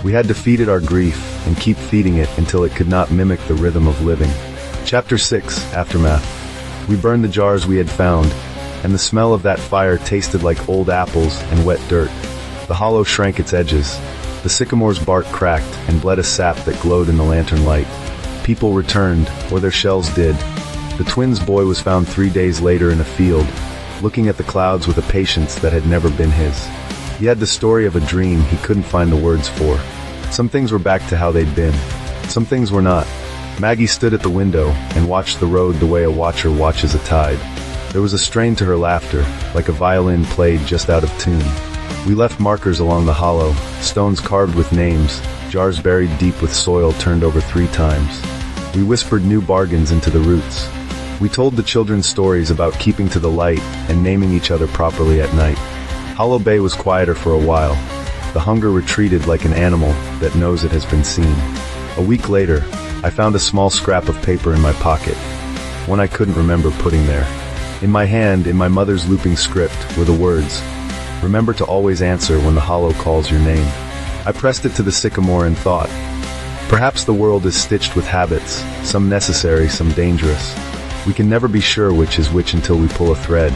We had to feed it our grief and keep feeding it until it could not mimic the rhythm of living. Chapter 6, Aftermath. We burned the jars we had found, and the smell of that fire tasted like old apples and wet dirt. The hollow shrank its edges. The sycamore's bark cracked and bled a sap that glowed in the lantern light. People returned, or their shells did. The twins' boy was found 3 days later in a field, looking at the clouds with a patience that had never been his. He had the story of a dream he couldn't find the words for. Some things were back to how they'd been. Some things were not. Maggie stood at the window and watched the road the way a watcher watches a tide. There was a strain to her laughter, like a violin played just out of tune. We left markers along the hollow, stones carved with names, jars buried deep with soil turned over 3 times. We whispered new bargains into the roots. We told the children stories about keeping to the light and naming each other properly at night. Hollow Bay was quieter for a while. The hunger retreated like an animal that knows it has been seen. A week later, I found a small scrap of paper in my pocket, one I couldn't remember putting there. In my hand, in my mother's looping script, were the words, "Remember to always answer when the hollow calls your name." I pressed it to the sycamore and thought, perhaps the world is stitched with habits, some necessary, some dangerous. We can never be sure which is which until we pull a thread.